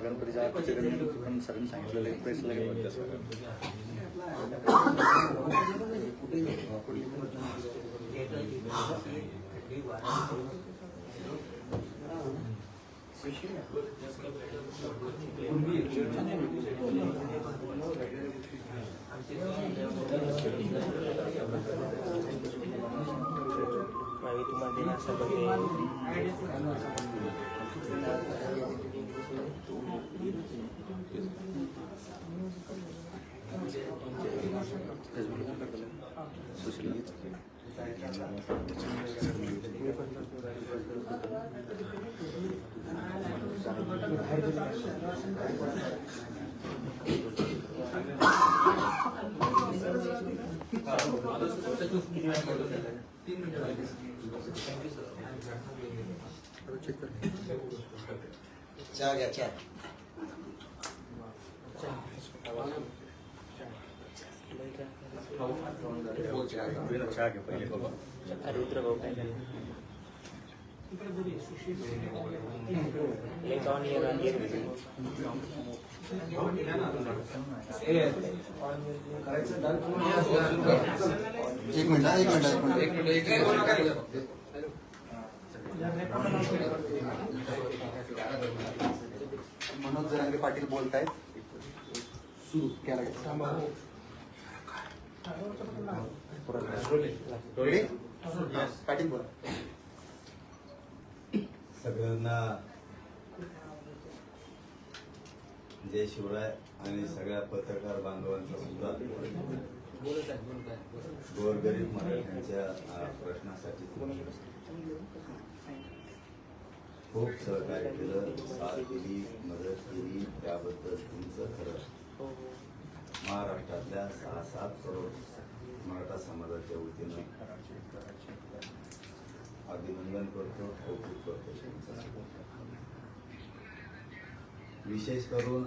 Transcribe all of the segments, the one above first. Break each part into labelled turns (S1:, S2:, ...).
S1: गणपतीच्या पण सरांनी सांगितलेलं प्रेसला गेलं
S2: चहा घ्या चहा
S1: पहिले बाबा
S3: रुद्र भाऊ काय झालं एक ऑन इयर ऑन इयर
S2: एक मिनिट मनोज जरांगे पाटील बोलतायत सुरू पाटील बोला.
S4: सगळ्यांना जय शिवराय आणि सगळ्या पत्रकार बांधवांचा सुद्धा गोरगरीब मराठ्यांच्या प्रश्नासाठी खूप सहकार्य केलं, साथ दिली, मदत केली, त्याबद्दल तुमचं खरं महाराष्ट्रातल्या 6-7 करोड मराठा समाजाच्या वतीनं अभिनंदन करतो, कौतुक करतो. विशेष करून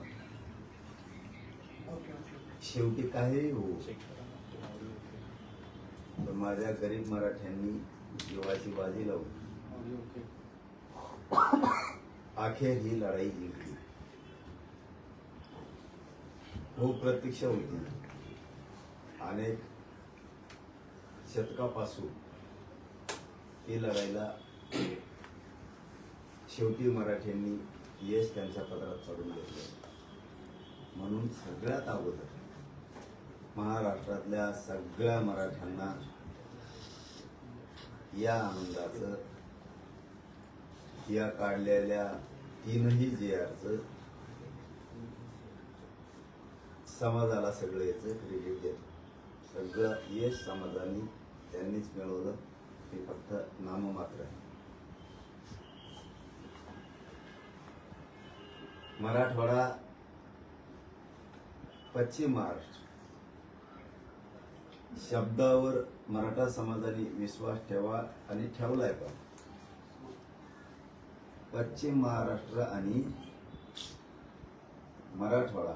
S4: शेवटी काही हो पण माझ्या गरीब मराठ्यांनी जीवाची बाजी लावून अखेर ही लढाई जिंकली. खूप प्रतीक्षा होती. अनेक शतकापासून ही लढाईला शेवटी मराठ्यांनी यश त्यांच्या पदरात चढून घेतलं. म्हणून सगळ्यात अगोदर महाराष्ट्रातल्या सगळ्या मराठ्यांना या आनंदाचं, या काढलेल्या 3ही JRचं समाजाला सगळं याचं क्रेडिट देतो. सगळं यश समाजाने त्यांनीच मिळवलं, हे फक्त नाममात्र आहे. मराठवाडा, पश्चिम महाराष्ट्र शब्दावर मराठा समाजाने विश्वास ठेवा आणि ठेवलाय. पण पश्चिम महाराष्ट्र आणि मराठवाडा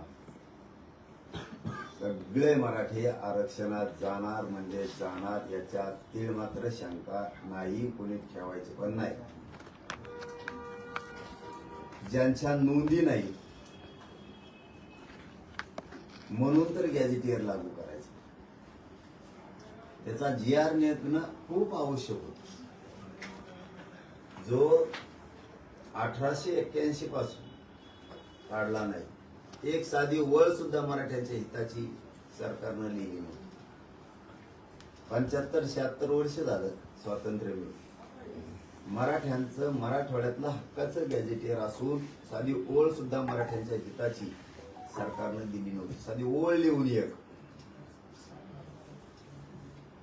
S4: सगळे मराठी आरक्षणात जाणार म्हणजे जाणार, याच्यात तीळ मात्र शंका नाही, कोणी ठेवायची पण नाही. ज्यांच्या नोंदी नाही म्हणून तर गॅझेटियर लागू करायचं, त्याचा GR नेमणं खूप आवश्यक होत. जो 1881 पासून काढला नाही. एक साधी वळ सुद्धा मराठ्यांच्या हिताची सरकारनं लिहिली नव्हती. 75-76 वर्ष झालं स्वातंत्र्य मिळून. मराठ्यांचं मराठवाड्यातलं हक्काचं गॅझेटियर असून साधी ओळ सुद्धा मराठ्यांच्या हिताची सरकारनं दिली नव्हती. साधी ओळ लिहून एक.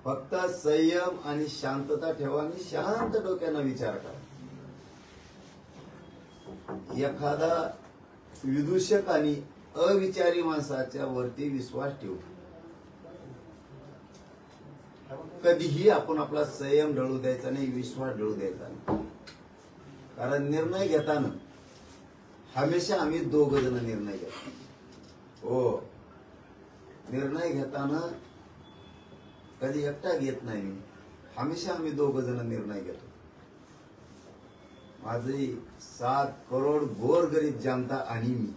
S4: फक्त संयम आणि शांतता ठेवा आणि शांत डोक्यानं विचार करा. एखादा विदूषक आणि अविचारी माणसाच्या वरती विश्वास ठेवू कधीही आपण आपला संयम ढळू द्यायचा नाही, विश्वास ढळू द्यायचा नाही. कारण निर्णय घेताना हमेशा आम्ही दोघ जण निर्णय घेतो. हो, निर्णय घेताना कधी एकटा घेत नाही मी, हमेशा आम्ही दोघ जण निर्णय घेतो. माझी 7 करोड गोरगरीब जनता आणि मी.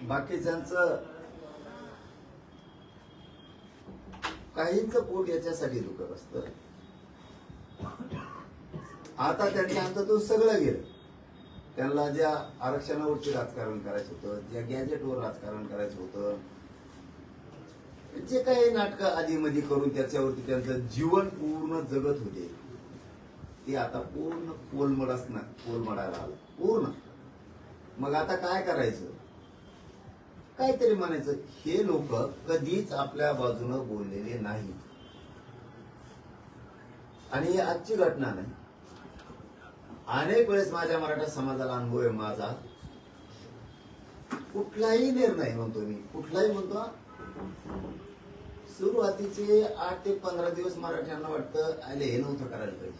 S4: बाकीच्यांचं काहींच पोट याच्यासाठी दुखत असतं. आता त्यांच्या अंततून सगळं गेलं. त्यांना ज्या आरक्षणावरती राजकारण करायचं होतं, ज्या गॅजेटवर राजकारण करायचं होतं, जे काही नाटकं आधीमध्ये करून त्याच्यावरती त्यांचं जीवन पूर्ण जगत होते, ते आता पूर्ण कोलमडायला आलं पूर्ण. मग आता काय करायचं, काहीतरी म्हणायचं. हे लोक कधीच आपल्या बाजूनं बोललेले नाही. आणि ही आजची घटना नाही, अनेक वेळेस माझ्या मराठा समाजाला अनुभव आहे माझा. कुठलाही निर्णय म्हणतो मी, कुठलाही म्हणतो, सुरुवातीचे 8 ते 15 दिवस मराठ्यांना वाटतं आले हे नव्हतं करायला पाहिजे,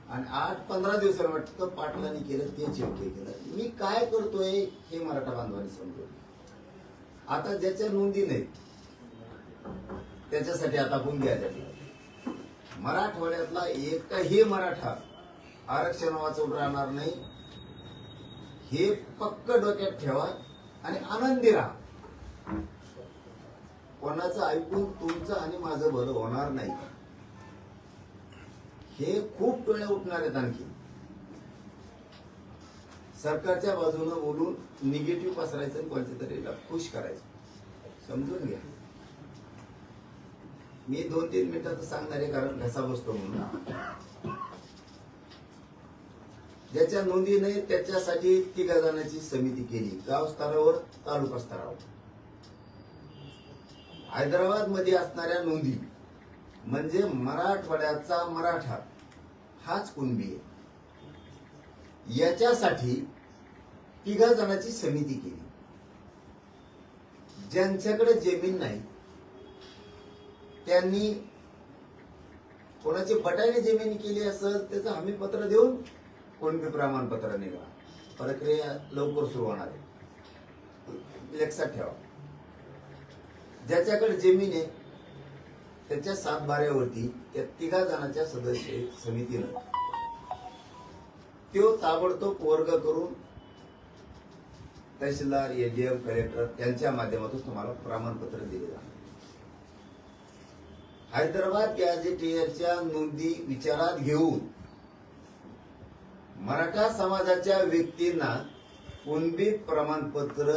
S4: आणि 8-15 दिवसांना वाटतं पाटलांनी केलं तेच योग्य केलं. मी काय करतोय हे मराठा बांधवांनी समजलं. आता ज्याच्या नोंदी नाहीत त्याच्यासाठी आता आपण घ्यायला, मराठवाड्यातला एकही मराठा आरक्षण वाचवून राहणार नाही, हे पक्क डोक्यात ठेवा आणि आनंदी राहा. कोणाचं ऐकून तुमचं आणि माझं भलं होणार नाही. हे खूप टोळ्या उठणार आहेत. आणखी सरकारच्या बाजूनं बोलून निगेटिव्ह पसरायचं आणि कोणत्या तरी खुश करायचं. समजून घ्या. मी 2-3 मिनिटात सांगणार आहे, कारण घसा बसतो म्हणून. ज्याच्या नोंदी नाही त्याच्यासाठी 3 जणांची समिती केली, गाव स्तरावर, तालुका स्तरावर. हैदराबाद मध्ये असणाऱ्या नोंदी म्हणजे मराठवाड्याचा मराठा हाच कुणबी आहे, याच्यासाठी 3 जणांची समिती केली. ज्यांच्याकडे जमीन नाही त्यांनी, कोणाची बटाने जमीन केली असेल त्याचं हमीपत्र देऊन कुणबी प्रमाणपत्र निघा. प्रक्रिया लवकर सुरू होणार आहे, लक्षात ठेवा. ज्याच्याकडे जमीन आहे त्याच्या 7 बाऱ्यावरती त्या 3 जणांच्या सदस्य समितीनं तो ताबडतोब वर्ग करून तहसीलदार, एडीएम, कलेक्टर यांच्या माध्यमातून तुम्हाला प्रमाणपत्र दिले जाणार. हैदराबाद गॅझेटियरच्या नोंदी विचारात घेऊन मराठा समाजाच्या व्यक्तींना कुणबी प्रमाणपत्र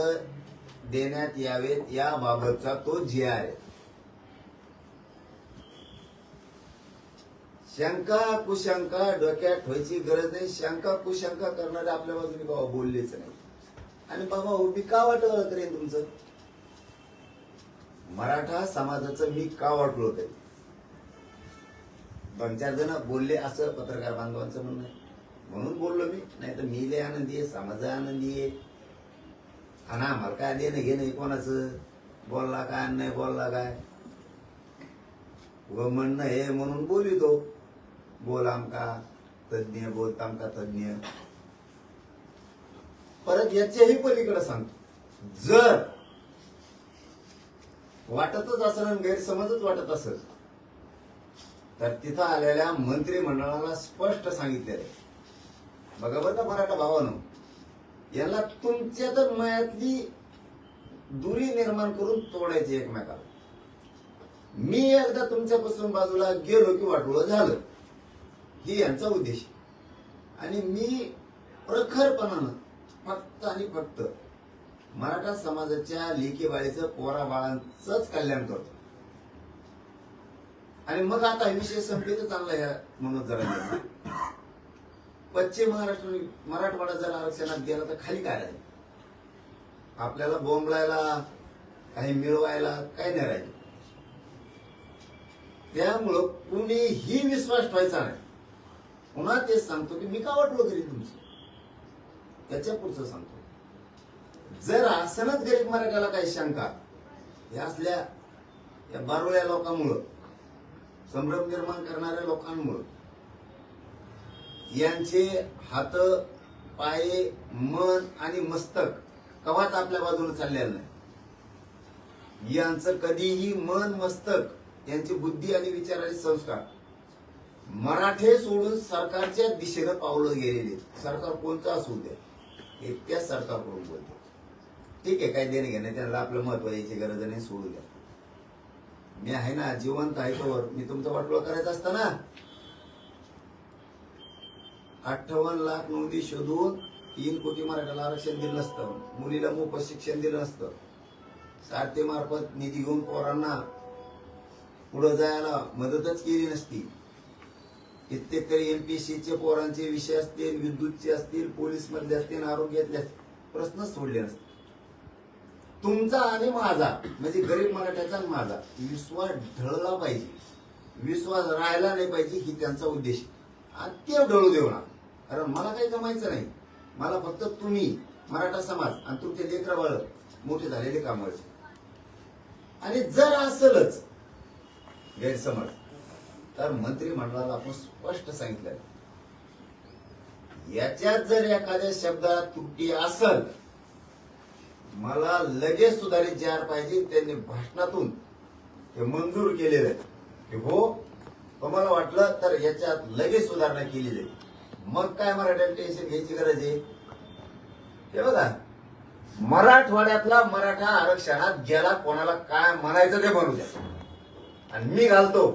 S4: देण्यात यावेत याबाबतचा तो जी आहे. शंका कुशंका डोक्यात ठेवायची गरज नाही. शंका कुशंका करणारे आपल्या बाजूने बाबा बोललेच नाही. आणि बाबा उभी का वाटलं करेन तुमचं, मराठा समाजाचं मी का वाटलो तरी 2-4 जण बोलले असं पत्रकार बांधवांचं म्हणणं आहे, म्हणून बोललो मी. नाही तर मी लय आनंदी आहे, समाज आनंदी आहे. आणि आम्हाला काय देणं घेणं कोणाचं, बोलला काय नाही बोलला काय, व म्हणणं हे म्हणून बोलितो. बोल आमका तज्ञ, बोलता आमका तज्ञ. परत याच्याही पलीकडे सांगतो, जर वाटतच असेल आणि गैरसमजच वाटत असेल तर तिथं आलेल्या मंत्रिमंडळाला स्पष्ट सांगितलेलं आहे, बघा बरं का मराठा भावानं, याला तुमच्या तर मयातली दुरी निर्माण करून तोडायची एकमेकाला. मी एकदा तुमच्यापासून बाजूला गेलो की वाटोळं झालं, ही यांचा उद्देश. आणि मी प्रखरपणानं फक्त आणि फक्त मराठा समाजाच्या लेकी बाळीचं, पोरा बाळांचंच कल्याण करतो. आणि मग आता हे विषय संपले तर चांगला ह्या म्हणून जरा पश्चिम महाराष्ट्र मराठवाडा जर आरक्षणात गेला तर खाली काय राहील, आपल्याला बोंबलायला काही मिळवायला काही नाही राहील. त्यामुळं कुणीही विश्वास ठेवायचा नाही. पुन्हा तेच सांगतो की मी का वाटलो गरीब तुमचं, त्याच्या पुढचं सांगतो. जर असनच गरीब मराठ्याला काही शंका, हे असल्या या बारुळ्या लोकांमुळं, संभ्रम निर्माण करणाऱ्या लोकांमुळं यांचे हात, पाय, मन आणि मस्तक कवाच आपल्या बाजूने चाललेलं नाही. यांचं कधीही मन, मस्तक, यांची बुद्धी आणि विचाराचे संस्कार मराठे सोडून सरकारच्या दिशेनं पावलं गेलेले. सरकार कोणतं असू द्या, हे त्या सरकारकडून बोलते. ठीक आहे, काही देणे घेणे, त्यांना आपलं महत्व द्यायची गरज नाही, सोडू द्या. मी आहे ना, जिवंत आहे तोवर मी तुमचं वाटोळं करायचं असतं ना. 58 लाख नोंदी शोधून 3 कोटी मराठ्याला आरक्षण दिलं नसतं, मुलीला मोफत शिक्षण दिलं नसतं, सारथीमार्फत निधी घेऊन पोरांना पुढे जायला मदतच केली नसती. कित्येक तरी एमपीएससीचे पोरांचे विषय असतील, विद्युतचे असतील, पोलीस मधले असतील, आरोग्यातले असतील, प्रश्नच सोडले नसते. तुमचा आणि माझा म्हणजे गरीब मराठ्याचा आणि माझा विश्वास ढळला पाहिजे, विश्वास राहायला नाही पाहिजे, ही त्यांचा उद्देश. आणि ते ढळू देऊ ना, कारण मला काही जमायचं नाही. मला फक्त तुम्ही, मराठा समाज आणि तुमचे लेकरं बाळ मोठे झालेले कामाचे. आणि जर असलच गैरसमज तर मंत्रिमंडळाला आपण स्पष्ट सांगितलं, याच्यात जर एखाद्या शब्दात त्रुटी असल, मला लगेच सुधारित जी आर पाहिजे. त्यांनी भाषणातून ते मंजूर केलेलं आहे की हो, तुम्हाला वाटलं तर याच्यात लगेच सुधारणा केली जाईल. मग काय मराठ्याला टेन्शन घ्यायची गरज आहे? हे बघा, मराठवाड्यातला मराठा आरक्षणात गेला, कोणाला काय म्हणायचं ते म्हणू द्या, आणि मी घालतो.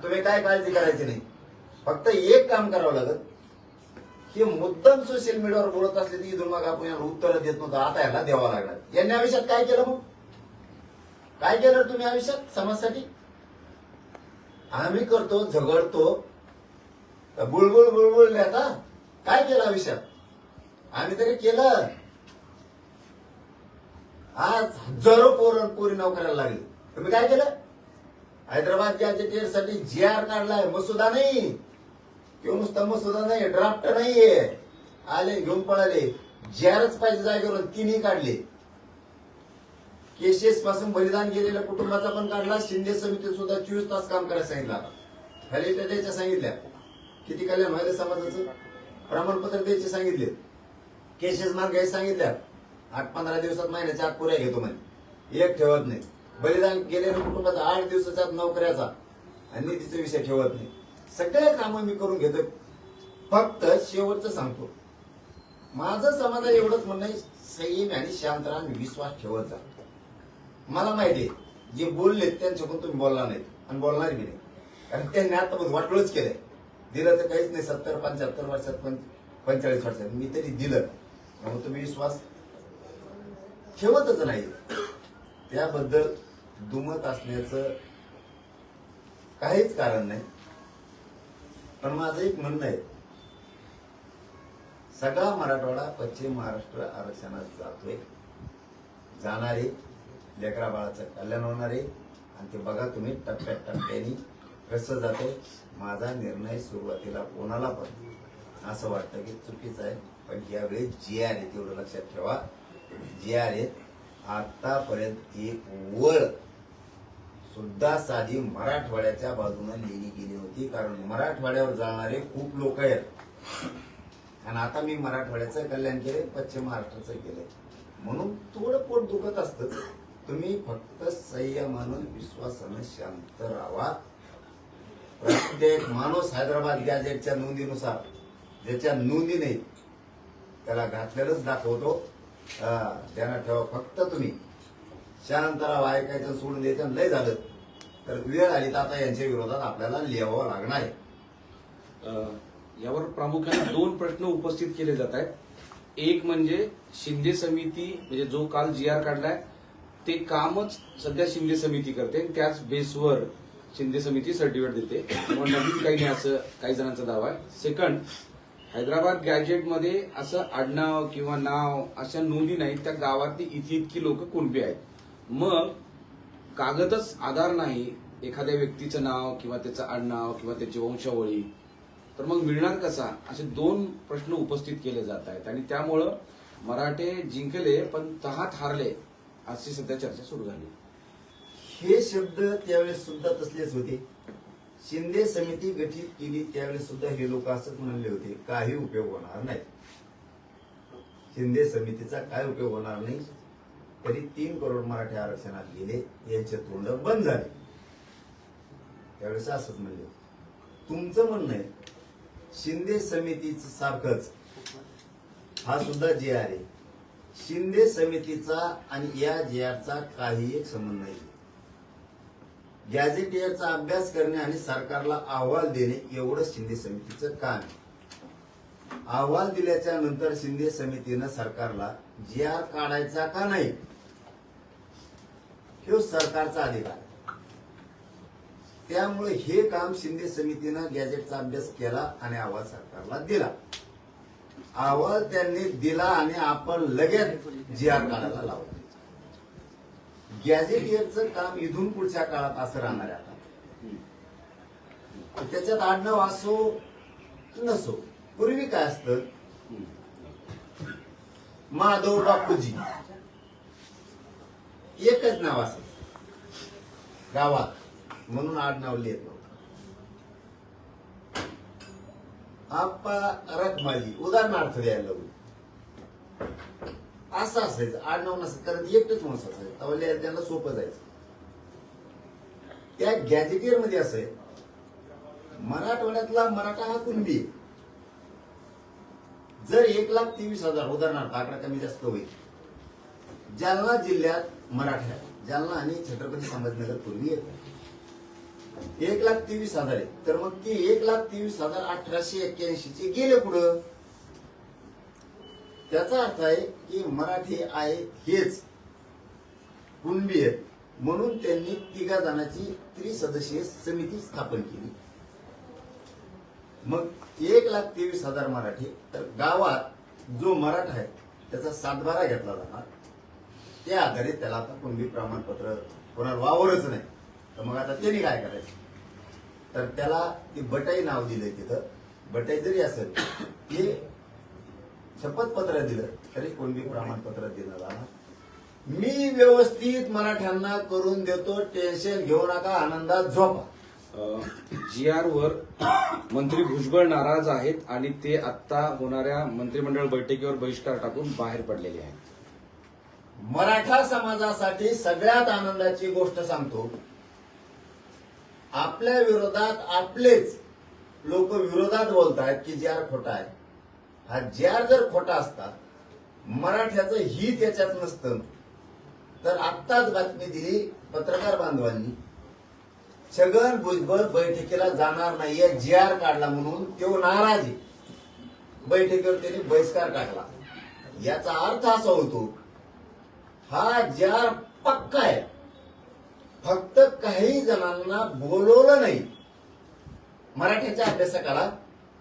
S4: तुम्ही काय काळजी करायची नाही. फक्त एक काम करावं लागत, की मुद्दाम सोशल मीडियावर बोलत असले की इथून मग आपण याला उत्तर देत नव्हतं, आता याला द्यावं लागणार. यांनी आयुष्यात काय केलं? मग काय केलं तुम्ही आयुष्यात समाजासाठी? आम्ही करतो, झगडतो, बुळबुळ बुळबुळ आता काय केलं आयुष्यात? आम्ही तरी केलं. आज हजारो पोरी नोकऱ्याला लागली. तुम्ही काय केलं? हैदराबाद गॅजेटियरसाठी जी आर काढलाय, मसुदा नाही किंवा नुसता मसुदा नाही, ड्राफ्ट नाहीये. आले घेऊन पळाले, जी आरच पाहिजे जागेवर, तिन्ही काढले. केसेस पासून बलिदान गेलेल्या कुटुंबाचा पण काढला. शिंदे समितीत सुद्धा 24 तास काम करायला सांगितलं. आता द्यायच्या सांगितल्या, किती कल्याण व्हायला समाजाचं, प्रमाणपत्र द्यायचे सांगितले, केसेस मार्ग घ्यायला सांगितल्या. 8-15 दिवसात, महिन्याच्या आत पुऱ्या घेतो म्हणे, एक ठेवत नाही. बलिदान गेलेल्या कुटुंबाचा 8 दिवसाच्या आत नोकऱ्याचा आणि निधीचा विषय ठेवत नाही. सगळे कामं मी करून घेतो. फक्त शेवटचं सांगतो, माझं समाजाला एवढंच म्हणणं आहे, संयम आणि शांत राहा, विश्वास ठेवत जा. मला माहिती आहे जे बोलले त्यांच्याकडून तुम्ही बोलला नाही आणि बोलणार बी नाही, कारण त्यांनी आता वाटोळच केलंय. दिलं तर काहीच नाही. 70-75 वर्षात, 45 वर्षात मी तरी दिलं, मग तुम्ही विश्वास ठेवतच नाही. त्याबद्दल दुमत असण्याचं काहीच कारण नाही. पण माझं एक म्हणणं आहे, सगळा मराठवाडा पश्चिम महाराष्ट्र आरक्षणात जातोय, जाणारे लेकरा बाळाचं कल्याण होणार आहे. आणि ते बघा तुम्ही टप्प्याटप्प्याने कसं जाते. माझा निर्णय सुरुवातीला कोणाला पण असं वाटतं की चुकीचं आहे, पण यावेळी जी आर आहे तेवढं लक्षात ठेवा. जी आर आहे आतापर्यंत एक वळ सुद्धा साधी मराठवाड्याच्या बाजूने लिहिली गेली होती, कारण मराठवाड्यावर जाणारे खूप लोक आहेत. आणि आता मी मराठवाड्याचं कल्याण केले, पश्चिम महाराष्ट्राचं केलंय, म्हणून थोडं पोट दुखत असतं. तुम्ही फक्त संयमानं, विश्वासानं शांत राहा. प्रत्येक माणूस हैदराबाद गॅजेटच्या नोंदीनुसार ज्याच्या नोंदी नाही त्याला घातलेलंच दाखवतो. ध्यानात ठेवा. फक्त तुम्ही शांत राहा, ऐकायचं सोडून द्यायचं. लय झालं तर वेळ आली तर आता यांच्या विरोधात आपल्याला लिहावं लागणार आहे.
S5: यावर प्रामुख्याने 2 प्रश्न उपस्थित केले जात आहेत. एक म्हणजे शिंदे समिती, म्हणजे जो काल जी आर काढलाय ते कामच सध्या शिंदे समिती करते, त्याच बेसवर शिंदे समिती सर्टिफिकेट देते, मग नवीन काही नाही असं काही जणांचा दावा आहे. सेकंड, हैदराबाद गॅजेटमध्ये असं आडनाव किंवा नाव अशा नोंदी नाहीत, त्या गावातली इतकी लोक कुणबी आहेत. मग कागदच आधार नाही एखाद्या व्यक्तीचं नाव किंवा त्याचं आडनाव किंवा त्याची वंशावळी, तर मग मिळणार कसा? असे 2 प्रश्न उपस्थित केले जात आहेत. आणि त्यामुळं मराठे जिंकले पण तहात हारले अशी सध्या चर्चा सुरू झाली.
S4: हे शब्द त्यावेळेस सुद्धा तसलेच होते. शिंदे समिती गठीत केली त्यावेळेस सुद्धा हे लोक असंच म्हणले होते, काही उपयोग होणार नाही, शिंदे समितीचा काय उपयोग होणार नाही. तरी 3 करोड मराठी आरक्षणात गेले, यांचे तोंड बंद झाले. त्यावेळेस असंच म्हणले. तुमचं म्हणणं आहे शिंदे समितीचं सारखंच हा सुद्धा जे आहे, शिंदे समितीचा आणि या JRचा काही एक संबंध नाही. गॅझेटियरचा अभ्यास करणे आणि सरकारला अहवाल देणे एवढंच शिंदे समितीचं काम आहे. अहवाल दिल्याच्या नंतर शिंदे समितीनं सरकारला JR काढायचा का नाही, हे सरकारचा अधिकार. त्यामुळे हे काम शिंदे समितीनं गॅझेटचा अभ्यास केला आणि अहवाल सरकारला दिला. अहवाल त्यांनी दिला आणि आपण लगेच JR काढायला लावला. गॅझेटियरचं काम इथून पुढच्या काळात असं राहणार आहे. आता त्याच्यात आडनाव असो नसो, पूर्वी काय असतं, माधव बापूजी एकच नाव असत गावात, म्हणून आडनाव लिहित नव्हतं. आप्पा रखमाजी उदाहरणार्थ द्यायला लागलो, असं असायचं, आडनाव नसत, कारण एकटच माणूस असायचं, तेव्हा त्यांना सोपं जायचं. त्या गॅझेटियर मध्ये असं आहे, मराठवाड्यातला मराठा हा कुणबी आहे. जर 1,23,000 उदाहरणार्थ, आकडा कमी जास्त होईल, जालना जिल्ह्यात मराठा, जालना आणि छत्रपती संभाजीनगर पूर्वी येतात, 1,23,000 आहे. तर मग ती 1,23,000 1881 चे गेले पुढं. त्याचा अर्थ आहे की मराठी आहे हेच कुणबी आहेत, म्हणून त्यांनी 3 जणांची त्रिसदस्यीय समिती स्थापन केली. मग 1,23,000 मराठी, तर गावात जो मराठा आहे त्याचा 7/12 घेतला जाणार. त्या आधारे त्याला आता कुणबी प्रमाणपत्र कोणाला वावरच नाही, तर मग आता त्यांनी काय करायचं, तर त्याला ती बटाई नाव दिलंय. तिथं बटाई जरी असेल, ते शपथपत्र दिलं तरी कुणबी प्रमाणपत्र दिलं जाणार. मी व्यवस्थित मराठ्यांना करून देतो, टेन्शन घेऊ नका, आनंदात झोपा.
S5: JR वर मंत्री भुजबळ नाराज आहेत आणि ते आता होणाऱ्या मंत्रिमंडळ बैठकीवर बहिष्कार टाकून बाहेर पडलेले आहेत.
S4: मराठा समाजासाठी सगळ्यात आनंदाची गोष्ट सांगतो, आपल्या विरोधात आपलेच लोक विरोधात बोलतायत की JR खोटा आहे. हा JR जर खोटा असता, मराठ्याचं हित याच्यात नसतं, तर आत्ताच बातमी दिली पत्रकार बांधवांनी, छगन भुजबळ बैठकीला जाणार नाहीये, JR काढला म्हणून तो नाराज आहे, बैठकीवर त्यांनी बहिष्कार टाकला. याचा अर्थ असा होतो, हा JR पक्का आहे, फक्त काही जणांना बोलवलं नाही मराठ्याच्या अभ्यासकाला,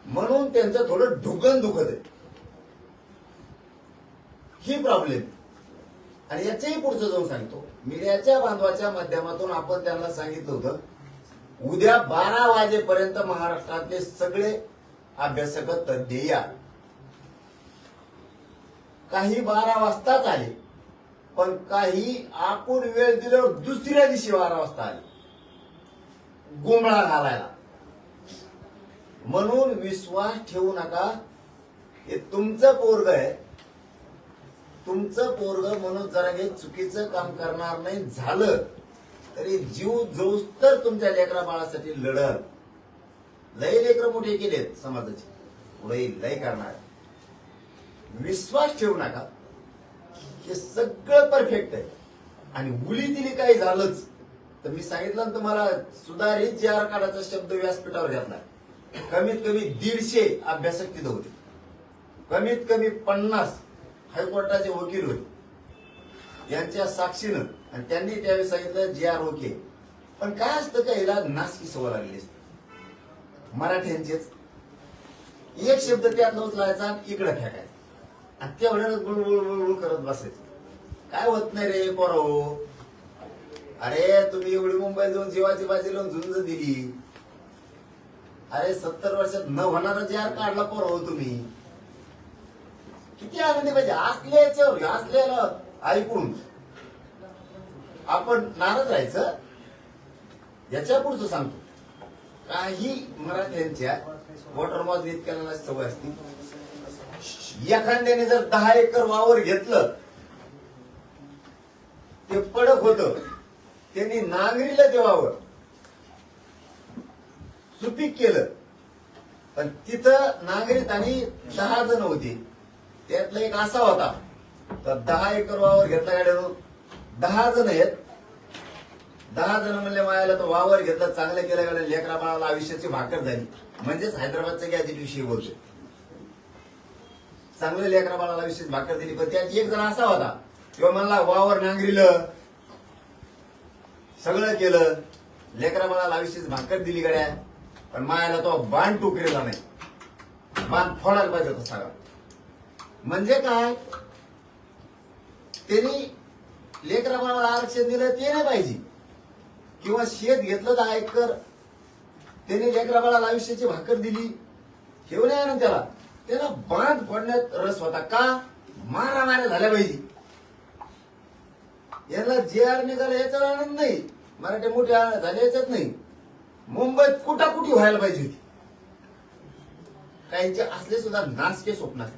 S4: म्हणून त्यांचं थोडं ढुकन दुखत आहे, ही प्रॉब्लेम. आणि याच्याही पुढचं जाऊन सांगतो, मीडियाच्या बांधवाच्या माध्यमातून आपण त्यांना सांगितलं होतं, उद्या 12 वाजेपर्यंत महाराष्ट्रातले सगळे अभ्यासक तज्ञ या. काही 12 वाजताच आले, पण काही आपण वेळ दिल्यावर दुसऱ्या दिवशी 12 वाजता आले गुंबळा घालायला. म्हणून विश्वास ठेवू नका, हे तुमचं पोरग आहे, तुमचं पोरग मनोज जरांगे चुकीचं काम करणार नाही, झालं तरी जीव जोस तर तुमच्या लेकरा बाळासाठी लढल. लय लेकर मोठे केलेत समाजाचे, पुढे लय करणार. विश्वास ठेवू नका, हे सगळं परफेक्ट आहे. आणि उली दिली काही झालंच तर मी सांगितलं ना तुम्हाला, सुधारित JR काढायचा शब्द व्यासपीठावर घेतला. कमीत कमी 150 अभ्यासक तिथं होते, कमीत कमी 50 हायकोर्टाचे वकील होते यांच्या साक्षीनं, आणि त्यांनी त्यावेळी सांगितलं JR ओके. पण काय असतं का, याला नासकी सवय लागली असते मराठ्यांचेच. एक शब्द त्यात उचलायचा इकडे फेकायचा, आणि तेवढ्यानं बुळबुळ करत बसायचं. काय होत नाही रे पोराओ, अरे तुम्ही एवढी मुंबईत जाऊन जीवाची बाजी लावून झुंज दिली, अरे 70 वर्षात न होणारा JR काढला पोराओ तुम्ही. किती आनंदी पाहिजे असल्याला ऐकून आपण नाराज राहायचं. याच्या पुढचं सांगतो, काही मराठ्यांच्या वॉटर मॉज इतक्याला सवय असते. एखाद्याने जर 10 एकर वावर घेतलं, ते पडक होत, त्यांनी नांगरीला ते वावर सुपीक केलं, पण तिथं नांगरीत आणि 10 जण होते. त्यातला एक असा होता, तर 10 एकर वावर घेतला गाड्यानं, 10 जण आहेत. 10 जण म्हणले मायाला तो वावर घेतला, चांगलं केलं गाड्या, लेकरा बाळाला आयुष्याची भाकर झाली. म्हणजेच हैदराबादच्या गॅजेट विषयी बोलतो. चांगलं लेकरा बाळाला आयुष्याची भाकर दिली, पण त्यात एक जण असा होता, किंवा म्हणला वावर नांगरीलं, सगळं केलं, लेकरा बाळाला आयुष्याची भाकर दिली गाड्या, पण मायाला तो बाण टोकरेला नाही. बाण फोडायला पाहिजे होता सगळा. म्हणजे काय, त्यांनी लेकरा बाळाला आरक्षण दिलं ते नाही पाहिजे, किंवा शेत घेतलं 10 एकर, त्यांनी लेकरा बाळाला आयुष्याची भाकर दिली, हे नाही ना त्याला. त्याला बांध फोडण्यात रस होता. का, मारामाऱ्या झाल्या पाहिजे. याला जे आर निघाला याचा आनंद नाही, मराठी मोठे झाले याच्यात नाही. मुंबईत कुटाकुटी व्हायला पाहिजे होती. काहींचे असले सुद्धा नासके स्वप्न असते.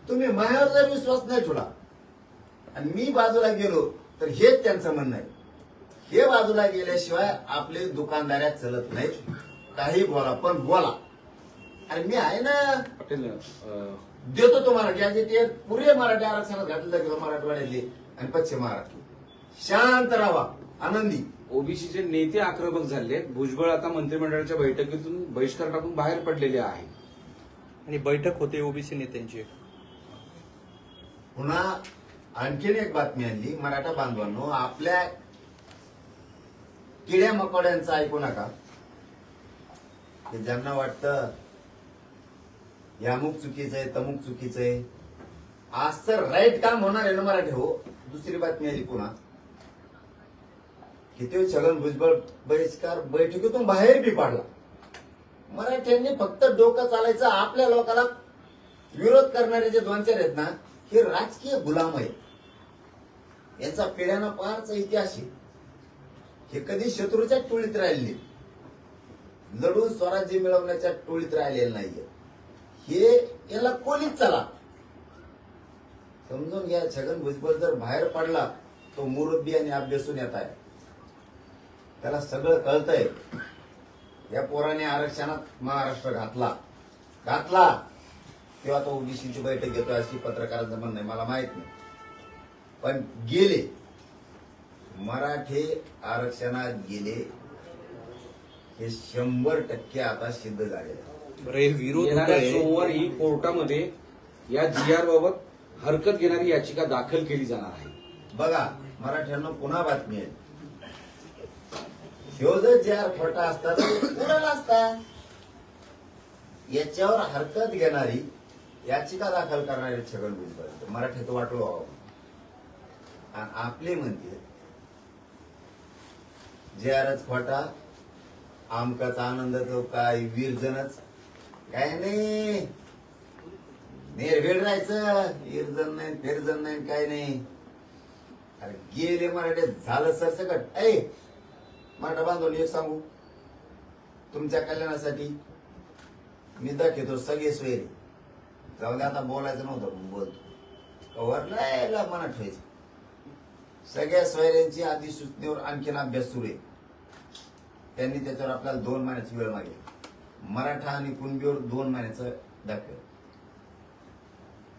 S4: तुम्ही माझ्यावर जर विश्वास नाही ठेवला आणि मी बाजूला गेलो, तर हेच त्यांचं म्हणणं आहे. हे बाजूला गेल्याशिवाय आपले दुकानदाऱ्यात चलत नाहीत. काही बोला, पण बोला. अरे मी आहे ना,
S5: पाटील
S4: देतो तुम्हाला गॅजेट पुरे मराठी आरक्षणात घातलं किंवा मराठवाड्यातले आणि पश्चिम महाराष्ट्र. शांत राहा, आनंदी.
S5: ओबीसीचे नेते आक्रमक झाले. भुजबळ आता मंत्रिमंडळाच्या बैठकीतून बहिष्कार टाकून बाहेर पडलेले आहे.
S1: आणि बैठक होते ओबीसी नेत्यांची.
S4: पुन्हा आणखीन एक बातमी आणली, मराठा बांधवांनो, आपल्या किड्या मकोड्यांचं ऐकू नका. ज्यांना वाटतं यामुक चुकीचं आहे, तमुक चुकीचं आहे, आज तर राईट काम होणार आहे ना मराठी. हो, दुसरी बातमी आली पुन्हा, किती छगन भुजबळ बहिष्कार बैठकीतून बाहेर बी पाडला. मराठ्यांनी फक्त डोकं चालायचं. आपल्या लोकांना विरोध करणारे जे 2-4 आहेत ना, हे राजकीय गुलाम आहे. यांचा पिढ्यानं पारचा इतिहास आहे. हे कधी शत्रूच्या टोळीत राहिले, लढून स्वराज्य मिळवण्याच्या टोळीत राहिलेलं नाहीये. हे याला कोणीच चला समजून घ्या. छगन भुजबळ जर बाहेर पडला, तो मुरब्बी आणि अभ्यासून येत आहे. त्याला सगळं कळतंय. या पोराने आरक्षणात महाराष्ट्र घातला तेव्हा तो ओबीसीची बैठक घेतोय अशी पत्रकारांचं म्हणणं आहे. मला माहित नाही, पण गेले मराठे आरक्षणात गेले, हे 100% आता सिद्ध झाले.
S1: बरं, हे विरोध
S5: येणाऱ्या
S1: होतोय.
S5: सोमवारी कोर्टामध्ये या GR बाबत हरकत घेणारी याचिका दाखल केली जाणार आहे.
S4: बघा, मराठ्यांना पुन्हा बातमी आहे. ह्यो जर GR खोटा असता तर कुणाला असता. याच्यावर हरकत घेणारी याचिका दाखल करणारे छगन भुजबळ मराठीत वाटलो व्हावं. आपले म्हणते GRच खोटा, आमकाचा आनंद तो काय वीरजनच, काय नाही, निर्भीड राहायचं. वीरजन नाही, फिरजन नाही, काय नाही. अरे गेले मराठी झालं सरसकट. ऐ मराठा बांधवली एक सांगू, तुमच्या कल्याणासाठी मी दाखवतो सगळे सोयरे. जाऊ दे, आता बोलायचं नव्हतं पण बोलतो. कवर नाही मनात ठेवायचं. सगळ्या सोयऱ्यांची अधिसूचनेवर आणखीन अभ्यास सुरू आहे. त्यांनी त्याच्यावर आपल्याला 2 महिन्याची वेळ मागितली. मराठा आणि कुणबीवर 2 महिन्याचं दाखवलं.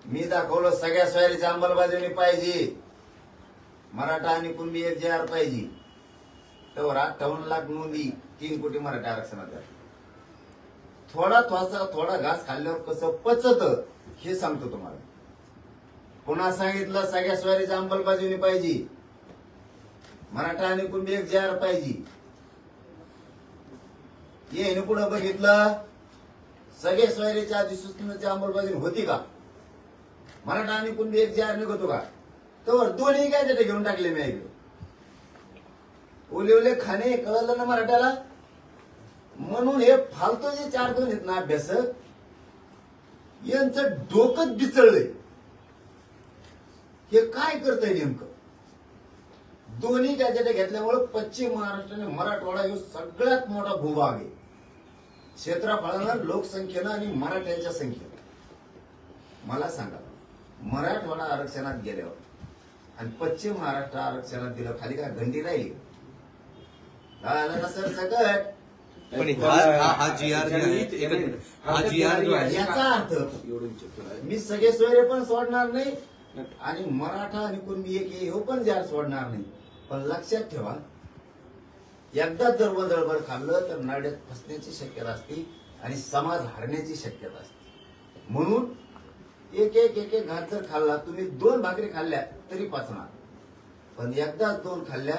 S4: मी दाखवलं सगळ्या सोयरीची अंमलबजावणी पाहिजे. मराठा आणि कुणबी एक GR पाहिजे. तर 58 लाख नोंदी, 3 कोटी मराठा आरक्षणात द्या. थोडा घास खाल्ल्यावर कसं पचत हे सांगतो तुम्हाला. पुन्हा सांगितलं सगळ्या सोयरीची अंमलबजावणी पाहिजे. मराठा आणि कुणबी एक GR पाहिजे. येणे पुढे बघितलं सगळे सोयरीच्या अधिसूचनेची अंमलबजावणी होती का, मराठा आणि कुणबी एक GR निघतो का, तर दोन्ही काय त्याचे घेऊन टाकले मी ऐकलं. ओले खाणे कळलं ना मराठ्याला. म्हणून हे फालतू जे 4-2 आहेत ना अभ्यास, यांचं डोकं बिचळलंय. हे काय करतंय नेमकं. दोन्ही गॅजेट घेतल्यामुळे पश्चिम महाराष्ट्र आणि मराठवाडा हे सगळ्यात मोठा भूभाग आहे, क्षेत्रफळानं, लोकसंख्येनं आणि मराठ्यांच्या संख्येनं. मला सांगा, मराठवाडा आरक्षणात गेल्यावर आणि पश्चिम महाराष्ट्र आरक्षणात दिलं, खाली काय घंटी राहिली? राहिलं ना सर सकट.
S1: पण हा GR जे आहे, एकच मिनिट. हा GR जो आहे,
S4: याचा अर्थ
S5: एवढं विचारतो.
S4: मी सगळे सोयरे पण सोडणार नाही आणि मराठा आणि कुणबी एक हे पण जार सोडणार नाही. पण लक्षात ठेवा, एकदा जर दळबड खाल्लं तर नाड्यात फसण्याची शक्यता असते आणि समाज हरण्याची शक्यता असते. म्हणून एक एक एक एक घात जर खाल्ला, तुम्ही 2 भाकरी खाल्ल्या तरी पचणार, पण एकदा 2 खाल्ल्या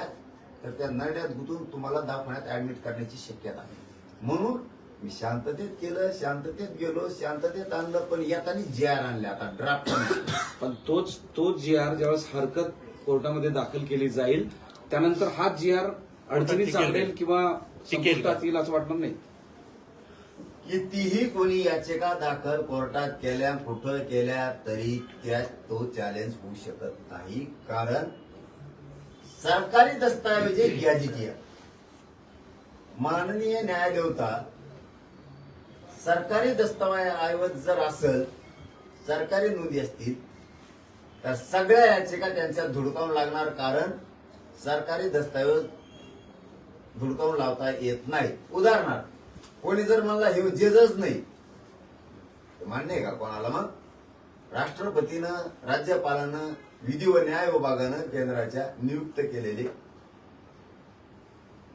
S4: तर त्या नरड्यात गुंतून तुम्हाला दवाखान्यात ऍडमिट करण्याची शक्यता आहे. म्हणून मी शांततेत केलं, शांततेत गेलो, शांततेत आणलं, पण येताना GR आणले, आता ड्राफ्ट.
S5: पण तोच GR ज्यावेळेस हरकत कोर्टामध्ये दाखल केली जाईल त्यानंतर हा GR अडचणीत सापडेल किंवा संपुष्टात येईल असं वाटणार नाही.
S4: कितीही कोणी याचिका दाखल कोर्टात केल्या, कुठं केल्या, तरी त्यात तो चॅलेंज होऊ शकत नाही. कारण सरकारी दस्तावेज गॅजेटियर, माननीय न्यायदेवता, सरकारी दस्तावेज जर असेल, सरकारी नोंदी असतील तर सगळ्या याचिका त्यांच्यात धुडकावून लागणार. कारण सरकारी दस्तावेज धुडकावून लावता येत नाही. उदाहरणार्थ, कोणी जर म्हणला हे जेजच नाही, मान्य आहे का कोणाला? मग राष्ट्रपतीनं, राज्यपालानं, विधी व न्याय विभागानं केंद्राच्या नियुक्त केलेले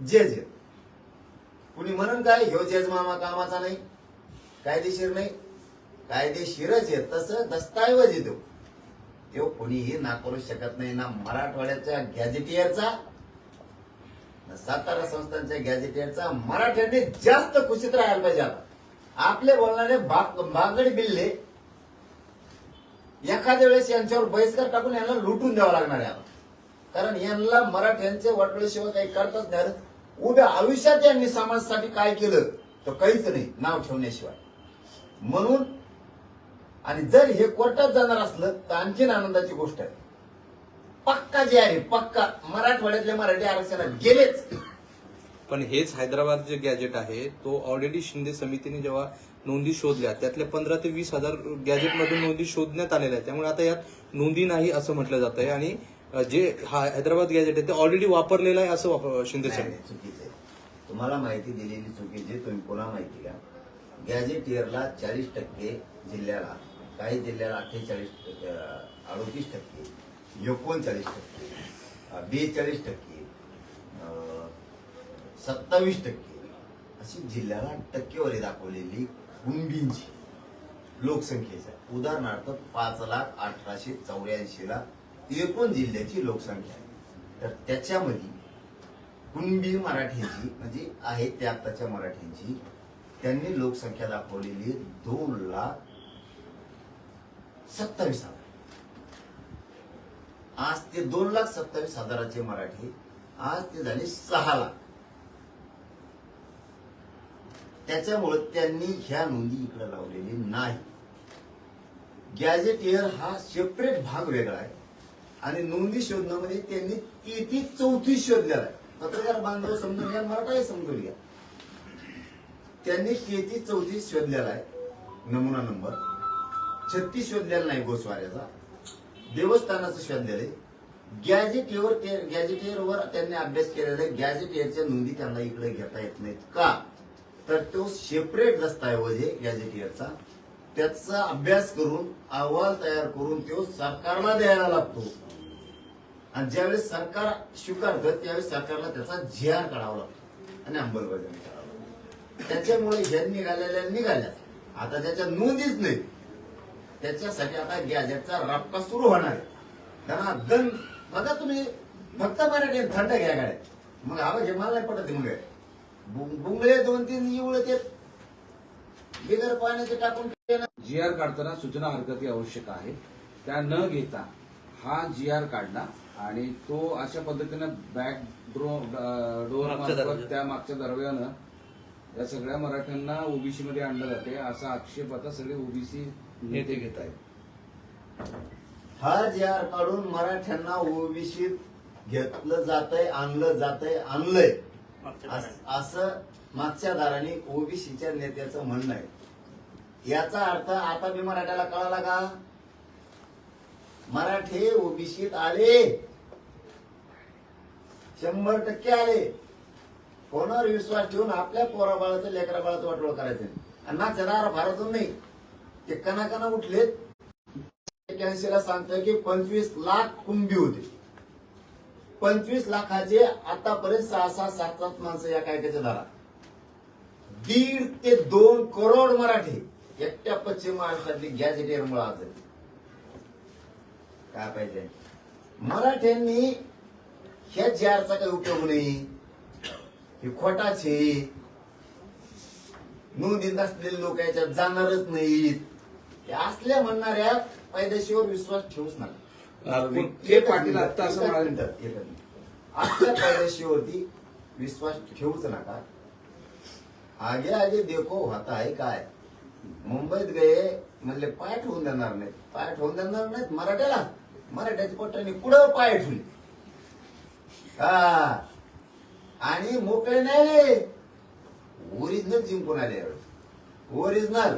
S4: जज आहेत. कुणी म्हणून काय ह्यो जज मामा कामाचा नाही, कायदेशीर नाही? कायदेशीरच आहे. तसं दस्तावेज येतो तो कोणीही नाकारू शकत नाही. ना मराठवाड्याच्या गॅजेटियरचा, ना सातारा संस्थांच्या गॅजेटियरचा. मराठ्यांनी जास्त खुशीत राहायला पाहिजे. आता आपले बोलणारे भागड बिल्ले एखाद्या वेळेस यांच्यावर बहिष्कार टाकून यांना लुटून द्यावं लागणार आहे. कारण यांना मराठ्यांचे वाटोळ्याशिवाय काही करताच नाही. उद्या आयुष्यात यांनी समाजासाठी काय केलं तर काहीच नाही, नाव ठेवण्याशिवाय. म्हणून आणि जर हे कोर्टात जाणार असलं तर आणखीन आनंदाची गोष्ट आहे. पक्का जे आहे, पक्का मराठवाड्यातले मराठी आरक्षणात गेलेच.
S1: पण हेच हैदराबाद जे गॅजेट आहे तो ऑलरेडी शिंदे समितीने जेव्हा नोंदी शोधल्या त्यातल्या 15 ते 20 हजार गॅजेटमधून नोंदी शोधण्यात आलेल्या आहेत. त्यामुळे आता यात नोंदी नाही असं म्हटलं जात आहे आणि जे हा हैदराबाद गॅजेट आहे ते ऑलरेडी वापरलेलं आहे असं शिंदे समिती.
S4: चुकीचं आहे. तुम्हाला माहिती दिलेली चुकीची. तुम्ही पुन्हा माहिती घ्या. गॅजेटियरला 40% जिल्ह्याला, काही जिल्ह्याला 38%, 39%, 42%, 27% अशी जिल्ह्याला टक्केवारी दाखवलेली कुणबींची लोकसंख्येच्या. उदाहरणार्थ 5,18,84 ला एकूण जिल्ह्याची लोकसंख्या आहे. तर त्याच्यामध्ये कुणबी मराठ्यांची म्हणजे आहे त्या आत्ताच्या मराठ्यांची त्यांनी लोकसंख्या दाखवलेली 2,27,000. आज ते 2,27,000चे मराठी, आज ते झाले 6 लाख. त्याच्यामुळे त्यांनी ह्या नोंदी इकडे लावलेली नाही. गॅजेटियर हा सेपरेट भाग वेगळा आहे आणि नोंदी शोधण्यामध्ये त्यांनी 33-34 शोधलेला आहे. पत्रकार बांधव समजून घ्या, मराठाही समजून घ्या. त्यांनी 33-34 शोधलेला आहे. नमुना नंबर 36 शोधलेला नाही गोस्वाऱ्याचा. देवस्थानाचं शोधलेलं आहे. गॅजेटियरवर त्यांनी अभ्यास केलेला आहे. गॅजेटियरच्या नोंदी त्यांना इकडे घेता येत नाहीत. का तर तो सेपरेट दस्तावेज आहे गॅजेटियरचा. त्याचा अभ्यास करून अहवाल तयार करून तो सरकारला द्यायला लागतो आणि ज्यावेळेस सरकार स्वीकारतं त्यावेळेस सरकारला त्याचा GR काढावा लागतो आणि अंमलबजावणी करावं लागतो. त्याच्यामुळे ह्या निघाल्या. आता त्याच्या नोंदीच नाही. त्याच्यासाठी आता गॅजेटचा रप्पा सुरू होणार आहे. त्यांना दन बघा तुम्ही, फक्त मराठी थंड घ्या गाड्या. मग आवाज हे मला नाही पटत. मग बुंगळे 2-3 इवळ ते बिगर पाण्याचे टाकून.
S5: GR काढताना सूचना हरकती आवश्यक आहे. त्या न घेता हा GR काढला आणि तो अशा पद्धतीनं बॅक डोर मार्फत त्या मागच्या दरव्यानं या सगळ्या मराठ्यांना ओबीसी मध्ये आणलं जाते असा आक्षेप आता सगळे ओबीसी नेते घेत आहेत.
S4: हा GR काढून मराठ्यांना ओबीसी घेतलं जातंय, आणलंय असं मागच्या दाराने ओबीसीच्या नेत्याचं म्हणणं आहे. याचा अर्थ आता मी मराठ्याला कळाला का? मराठे ओबीसीत आले, 100% आले. कोणावर विश्वास ठेवून आपल्या पोराबाळाचं लेकरा बाळाचं वाटोळ करायचं आणि मागच्या दारा फारच नाही. ते कना उठलेत. 81 ला सांगतोय की 25 लाख कुंभी होते. 25 लाखाचे आतापर्यंत 6-6, 7-7 माणसं या कायद्याच्या दारात. 1.5 ते 2 करोड मराठी एकट्या पश्चिम महाराष्ट्रातली गॅजेटियर मुळे आज आहेत. काय पाहिजे? मराठ्यांनी ह्या JRचा काही उपयोग नाही, हे खोटाचे नोंदी नसलेले लोक याच्यात जाणारच नाहीत. हे असल्या म्हणणाऱ्या पैदाशीवर विश्वास ठेवूच नका.
S5: विखे पाटील आता असं म्हणाले,
S4: आपल्या पैदाशीवरती विश्वास ठेवूच नका. आगे आगे देखो होता है काय. मुंबईत गए म्हणले पाय ठेवून देणार नाहीत, पाय ठेवून देणार नाहीत मराठ्याला. मराठ्याची पोटाने पुढं पाय ठेवली. हा आणि मोकळे नाही, ओरिजिनल जिंकून आले. ओरिजिनल.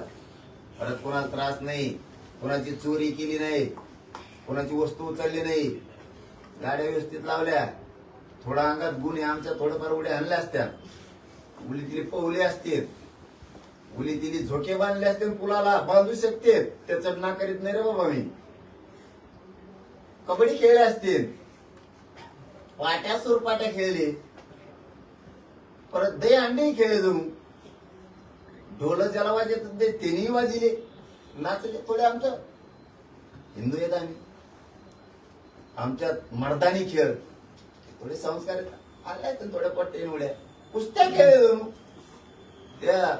S4: परत कोणाला त्रास नाही, कोणाची चोरी केली नाही, कोणाची वस्तू उचलली नाही, गाड्या व्यवस्थित लावल्या. थोडा अंगात गुन्हे आमच्या थोडंफार उड्या आणल्या असत्या, उली तिली पवले असते, उली तिली झोके बांधले असते, पुलाला बांधू शकते. ते चढणा करीत नाही रे बाबा मी. कबड्डी खेळले असतील, पाट्या सुरपाट्या खेळले, परत दही अंडी खेळले जाऊन. ढोल ज्याला वाजत त्यांनी वाजले, नाचले. थोडे आमचं हिंदू आहेत आम्ही, आमच्यात मर्दानी खेळ थोडे संस्कार आले, थोड्या पट्टे उड्या कुस्त्या खेळले जाऊन. त्या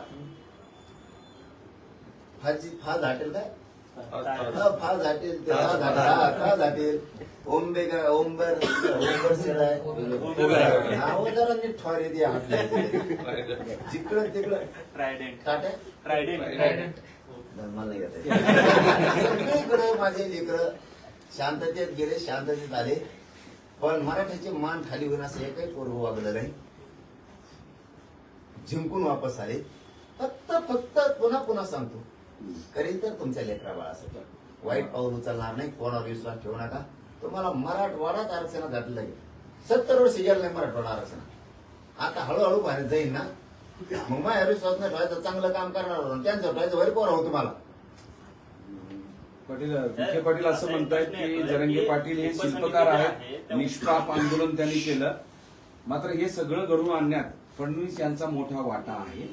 S4: फाज हॉटेल काय फाज हॉटेल फाज हॉटेल ओंबर नाव जरा नीट ठोरे दे आपल्या जिकडं तिकडं मला सगळीकडे माझे लेकरं शांततेत गेले, शांततेत आले. पण मराठ्याचे मान खाली होऊन असं एकही पोरग वागलं नाही. जिंकून वापस आले. फक्त पुन्हा सांगतो, करील तर तुमच्या लेकरा बाळासाठी वाईट पाऊल उचलणार नाही. कोणावर विश्वास ठेवू नका. तुम्हाला मराठवाडाच आरक्षणात घातलं लागेल. 70 वर्ष गेलं नाही मराठवाडा आरक्षण. आता हळूहळू बाहेर जाईल ना, मग माझ्या विश्वास नाही ठेवायचं. चांगलं काम करणार त्यांचं ठेवायचं वैर पोर हो तुम्हाला.
S5: विखे पाटील असं म्हणतायत की जरंगे पाटील हे शिल्पकार आहेत, निष्पाप आंदोलन त्यांनी केलं. मात्र हे सगळं घडवून आणण्यात फडणवीस यांचा मोठा वाटा आहे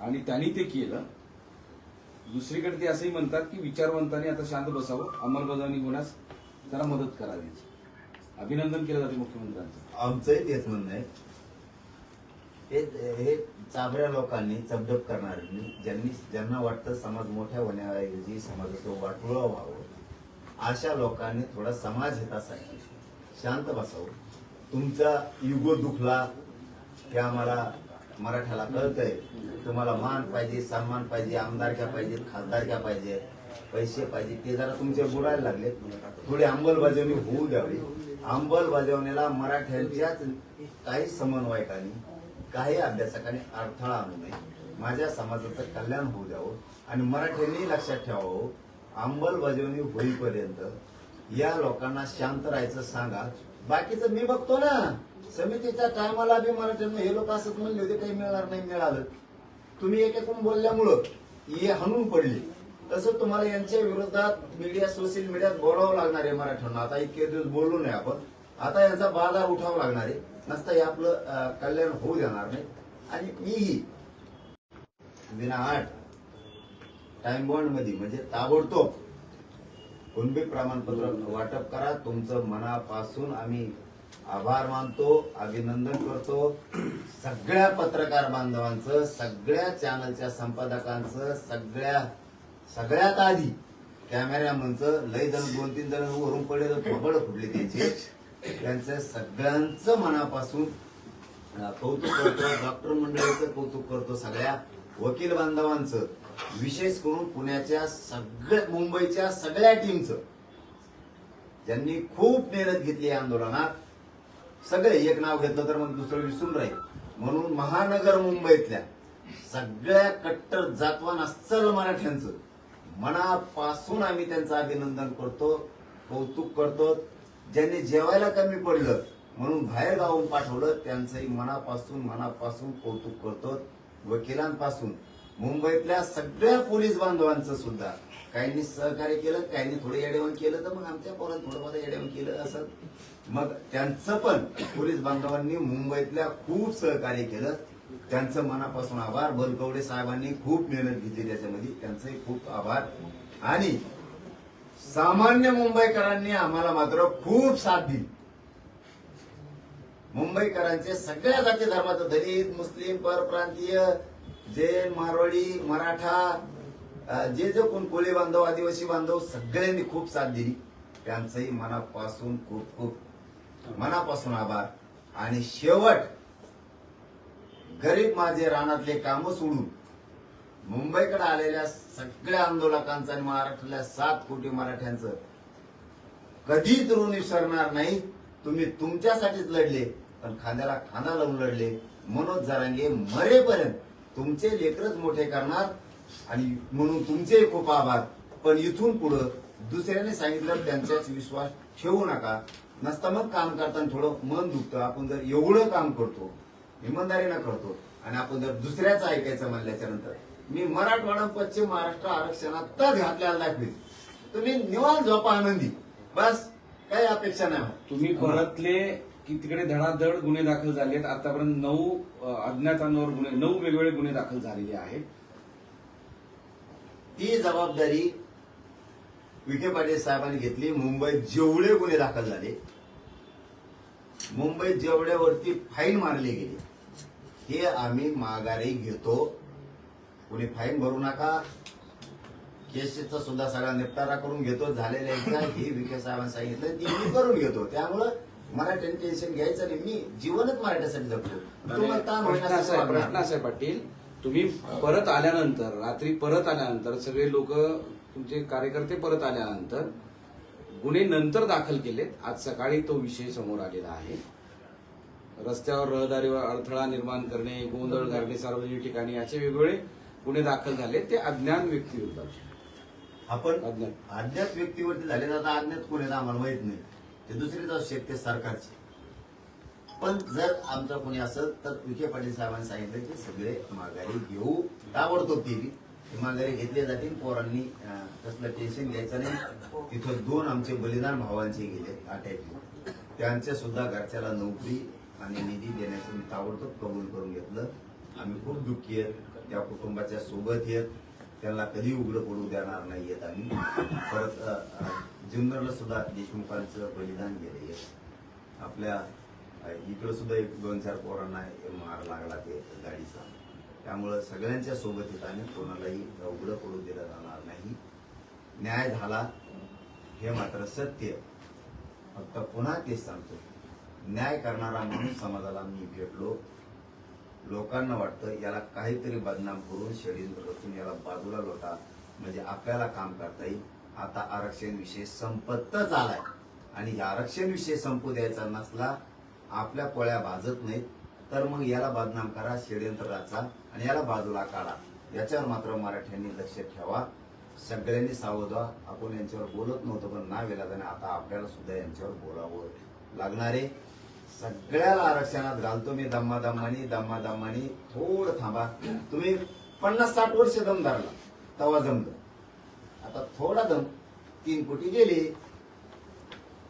S5: आणि त्यांनी ते केलं. दुसरीकडे ते असंही म्हणतात की विचारवंतांनी आता शांत बसावं, अंमलबजावणी होण्यास त्याला मदत करावी. अभिनंदन केलं जाते मुख्यमंत्र्यांचं.
S4: आमचंही तेच म्हणणं आहे. हे चाबऱ्या लोकांनी, चबडब करणाऱ्यांनी, ज्यांना वाटतं समाज मोठ्या होण्याऐवजी समाजाचं वाटोळं व्हावं, अशा लोकांनी थोडा समाज हितासाठी शांत बसावं. तुमचा युगो दुखला की आम्हाला मराठ्याला कळतंय. तुम्हाला मान पाहिजे, सन्मान पाहिजे, आमदारक्या पाहिजेत, खासदारक्या पाहिजे, पैसे पाहिजे. ते जरा तुमचे बुडायला लागले. थोडी अंमलबजावणी होऊ द्यावी. अंमलबजावणीला मराठ्यांच्याच काही समन्वयकांनी, काही अभ्यासकांनी अडथळा आणू नये. माझ्या समाजाचं कल्याण होऊ द्यावं आणि मराठ्यांनी लक्षात ठेवावं, अंमलबजावणी होईपर्यंत या लोकांना शांत राहायचं सांगा. बाकीचं मी बघतो ना. समितीच्या टायमाला बी मराठ्यांना हे लोक असंच म्हणले होते, काही मिळणार नाही, मिळालं. तुम्ही एकेकून बोलल्यामुळं हे हणून पडले. तसं तुम्हाला यांच्या विरोधात मीडिया, सोशल मीडियात बोलावं लागणार आहे मराठ्यांना. आता इतके दिवस बोललो नाही आपण. आता यांचा बाजार उठावा लागणार आहे. नसता हे आपलं कल्याण होऊ देणार नाही. आणि मीही विना आठ टाइम बॉन्ड मध्ये म्हणजे ताबडतोब कुणबी प्रमाणपत्र वाटप करा. तुमचं मनापासून आम्ही आभार मानतो, अभिनंदन करतो. सगळ्या पत्रकार बांधवांचं, सगळ्या चॅनलच्या संपादकांचं, सगळ्यात आधी कॅमेरामनचं, लय जण 2-3 जण वरून पडले तर थोबड फुटले त्यांचं सगळ्यांचं मनापासून कौतुक करतो. डॉक्टर मंडळीचं कौतुक करतो. सगळ्या वकील बांधवांचं, विशेष करून पुण्याच्या मुंबईच्या सगळ्या टीमचं, ज्यांनी खूप मेहनत घेतली या आंदोलनात. सगळे एक नाव घेतलं तर मग दुसरं विसरून राहील. म्हणून महानगर मुंबईतल्या सगळ्या कट्टर जातवान अस्सल मराठ्यांचं मनापासून आम्ही त्यांचं अभिनंदन करतो, कौतुक करतो. ज्यांनी जेवायला कमी पडलं म्हणून बाहेर गावून पाठवलं त्यांचंही मनापासून कौतुक करतो. वकिलांपासून मुंबईतल्या सगळ्या पोलीस बांधवांचं सुद्धा काहींनी सहकार्य केलं, काहींनी थोडं येडेवण केलं, तर मग आमच्या पोरांनी थोडं मला येडेवण केलं असं. मग त्यांचं पण पोलीस बांधवांनी मुंबईतल्या खूप सहकार्य केलं. त्यांचं मनापासून आभार. बलकवडे साहेबांनी खूप मेहनत घेतली त्याच्यामध्ये, त्यांचंही खूप आभार. आणि सामान्य मुंबईकरांनी आम्हाला मात्र खूप साथ दिली. मुंबईकरांचे सगळ्या जाती धर्माचं, दलित, मुस्लिम, परप्रांतीय, जैन, मारवाडी, मराठा, जे कोण कोळी बांधव, आदिवासी बांधव सगळ्यांनी खूप साथ दिली. त्यांचंही मनापासून खूप मनापासून आभार. आणि शेवट गरीब माझे रानातले कामं सोडून मुंबईकडे आलेल्या सगळ्या आंदोलकांचं आणि महाराष्ट्रातल्या 7 कोटी मराठ्यांचं कधीच ऋण विसरणार नाही. तुम्ही तुमच्यासाठीच लढले, पण खांद्याला खांदा लावून लढले. मनोज जरांगे मरेपर्यंत तुमचे लेकरच मोठे करणार आणि म्हणून तुमचेही खूप आभार. पण इथून पुढं दुसऱ्याने सांगितलं त्यांच्याच विश्वास ठेवू नका. नसता मग काम करताना थोडं मन दुखतं. आपण जर एवढं काम करतो, इमानदारीनं करतो, आणि आपण जर दुसऱ्याचं ऐकायचं म्हणल्याच्या नंतर मी मराठवाडा पश्चिम महाराष्ट्र आरक्षणातच घातल्याला दाखवेल. तुम्ही निवांत झोपा आनंदी, बस काही अपेक्षा नाही.
S5: तुम्ही परतले की तिकडे धडाधड गुन्हे दाखल झालेत. आतापर्यंत 9 अज्ञातांवर गुन्हे, 9 वेगवेगळे गुन्हे दाखल झालेले आहेत.
S4: ती जबाबदारी विखे पाटील साहेबांनी घेतली. मुंबईत जेवढे गुन्हे दाखल झाले, मुंबईत जेवढ्यावरती फाईन मारले गेले, हे आम्ही माघारी घेतो. कोणी फाईन भरू नका, केसेसचा सुद्धा सगळा निपटारा करून घेतो. झालेल्या एकदा हे विखे साहेबांनी सांगितलं ती मी करून घेतो. त्यामुळं मराठ्यांनी टेन्शन घ्यायचं नाही. मी जीवनच मराठ्यासाठी जगतो. तुम्हाला ताण होईल
S5: प्रश्न
S4: असं
S5: असा आहे
S4: वाटणार.
S5: पाटील, तुम्ही परत आल्यानंतर, रात्री परत आल्यानंतर, सगळे लोक तुमचे कार्यकर्ते परत आल्यानंतर गुन्हे नंतर दाखल केलेत. आज सकाळी तो विषय समोर आलेला आहे. रस्त्यावर रहदारीवर अडथळा निर्माण करणे, गोंधळ घालणे सार्वजनिक ठिकाणी, असे वेगवेगळे गुन्हे दाखल झाले. ते अज्ञान व्यक्तीविरुद्ध.
S4: आपण
S5: अज्ञात
S4: अज्ञात व्यक्तीवरती झाले तर आता अज्ञात कोणी आम्हाला माहित नाही. ते दुसरीच असू शकते सरकारची. पण जर आमचा कोणी असेल तर विखे पाटील साहेबांनी सांगितलं की सगळे माघारी घेऊ. ताबडतोब ती माघारी घेतले जातील. पोरांनी कसलं टेन्शन घ्यायचं नाही. तिथं 2 आमचे बलिदान भावांचे गेले अटॅक. त्यांच्या सुद्धा घरच्याला नोकरी आणि निधी देण्याचं मी ताबडतोब कबूल करून घेतलं. आम्ही खूप दुःखी आहेत. त्या कुटुंबाच्या सोबत आहेत. त्यांना कधी उघडं पडू देणार नाहीयेत आम्ही. परत जुन्नरला सुद्धा देशमुखांचं बलिदान गेले. आपल्या इकडं सुद्धा 1-2-4 पोरांना मार लागला ते गाडीचा. त्यामुळं सगळ्यांच्या सोबत येत आणि कोणालाही उघडं पडू दिलं जाणार नाही. न्याय झाला हे मात्र सत्य. फक्त पुन्हा तेच सांगतो, न्याय करणारा म्हणून समाजाला मी भेटलो. लोकांना वाटतं याला काहीतरी बदनाम करून षडयंत्र रचून याला बाजूला लोटा म्हणजे आपल्याला काम करता येईल. आता आरक्षण विषय संपतच आलाय आणि आरक्षण विषय संपू द्यायचा नसला, आपल्या पोळ्या भाजत नाहीत, तर मग याला बदनाम करा, षडयंत्र रचा आणि याला बाजूला काढा. याच्यावर मात्र मराठ्यांनी लक्ष ठेवा. सगळ्यांनी सावध व्हा. आपण यांच्यावर बोलत नव्हतो, पण ना वेळाने आता आपल्याला सुद्धा यांच्यावर बोलावं लागणार आहे. सगळ्याला आरक्षणात घालतो मी दम्मादम्मानी. थोडं थांबा. तुम्ही 50-60 वर्ष दम धरला तवा जमलं. आता थोडा दम 3 कोटी गेले.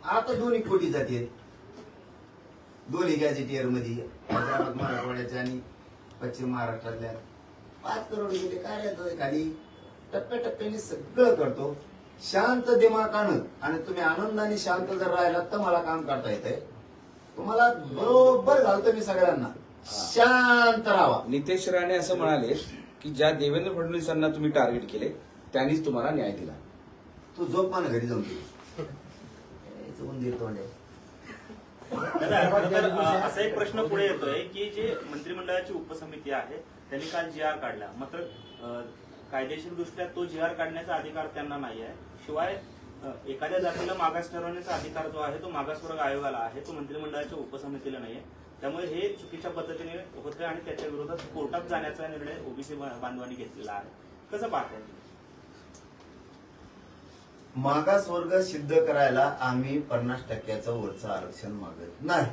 S4: आता 2 कोटी जाते. दोन्ही गॅजेटियर मध्ये हैदराबाद मराठवाड्याच्या आणि पश्चिम महाराष्ट्रातल्या 5 करोड गेले. काय येतोय खाली. टप्प्याटप्प्याने सगळं करतो शांत दिमागानं. आणि तुम्ही आनंदाने शांत जर राहिलात तर मला काम करता येतंय. तुम्हाला बरोबर घालतो मी सगळ्यांना. शांत राहावा.
S5: नितेश राणे असं म्हणाले की ज्या देवेंद्र फडणवीसांना तुम्ही टार्गेट केले त्यांनीच तुम्हाला न्याय दिला.
S4: तू झोप मान घरी जाऊन देतो.
S6: असा एक प्रश्न पुढे येतोय की जे मंत्रिमंडळाची उपसमिती आहे त्यांनी काल GR काढला. मात्र कायदेशीर दृष्ट्या तो GR काढण्याचा अधिकार त्यांना नाही आहे. शिवाय एखाद्या जातीला मागास ठरवण्याचा अधिकार जो आहे तो मागासवर्ग आयोगाला आहे, तो मंत्रिमंडळाच्या उपसमितीला नाहीये. त्यामुळे हे चुकीच्या पद्धतीने होते आणि त्याच्या विरोधात कोर्टात जाण्याचा निर्णय ओबीसी बांधवांनी घेतलेला आहे. कसं पाहताय?
S4: मागासवर्ग सिद्ध करायला आम्ही 50% वरचं आरक्षण मागत नाही.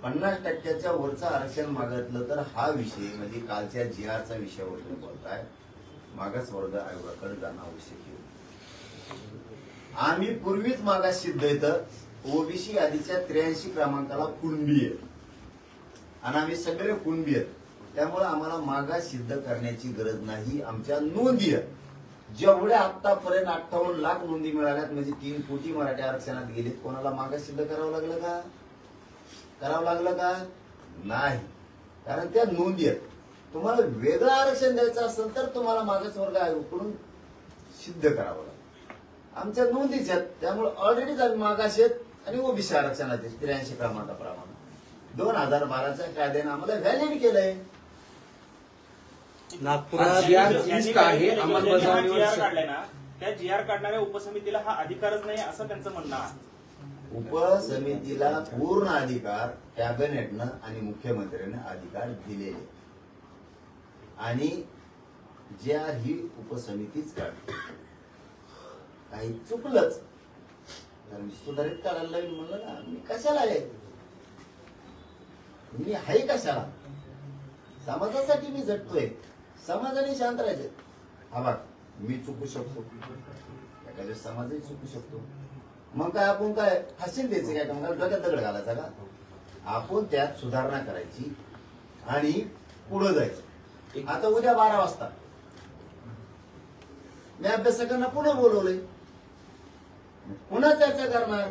S4: 50% वरचं आरक्षण मागितलं तर हा विषय म्हणजे कालच्या GR चा विषयावर तुम्ही बोलताय, मागासवर्ग आयोगाकडे जाणं आवश्यक आहे. आम्ही पूर्वीच मागास सिद्ध येतं ओबीसी यादीच्या 83 क्रमांकाला कुणबी आहे आणि आम्ही सगळे कुणबी आहेत. त्यामुळे आम्हाला मागास सिद्ध करण्याची गरज नाही. आमच्या नोंदी आहेत जेवढ्या आतापर्यंत 58 लाख नोंदी मिळाल्यात म्हणजे 3 कोटी मराठी आरक्षणात गेलीत. कोणाला मागास सिद्ध करावं लागलं का? नाही, कारण त्या नोंदी आहेत. तुम्हाला वेगळं आरक्षण द्यायचं असेल तर तुम्हाला मागासवर्ग आयोगाकडून सिद्ध करावं लागेल. आमच्या नोंदीच आहेत, त्यामुळे ऑलरेडीच आम्ही मागास आहेत आणि ओबीसी आरक्षणात 83 क्रमांकाप्रमाणे 2012च्या कायद्याने आम्हाला व्हॅलिड केलंय.
S1: नागपुरात
S5: लिस्ट आहे अंमलबजावणीवर
S6: GR काढलाय ना, त्या GR काढणाऱ्या उपसमितीला हा अधिकारच नाही असं त्यांचं म्हणणं आहे.
S4: उपसमितीला पूर्ण अधिकार कॅबिनेटनं आणि मुख्यमंत्र्यांनी अधिकार दिलेले आणि GR ही उपसमितीच काढते. काही चुकलंच तर मी सुधारित काढायला लागेल म्हणलं ना. मी कशाला आहे, मी आहे कशाला? समाजासाठी मी झटतोय, समाजाने शांत राहायचे. हा बघ, मी चुकू शकतो, एखाद्या समाजही चुकू शकतो. मग काय आपण काय हसीन द्यायचं काय? मग डोक्यात दगड घालायचा का? आपण त्यात सुधारणा करायची आणि पुढे जायचं. आता उद्या 12 वाजता मी अभ्यासकांना पुन्हा बोलवलंय, पुन्हा चर्चा करणार.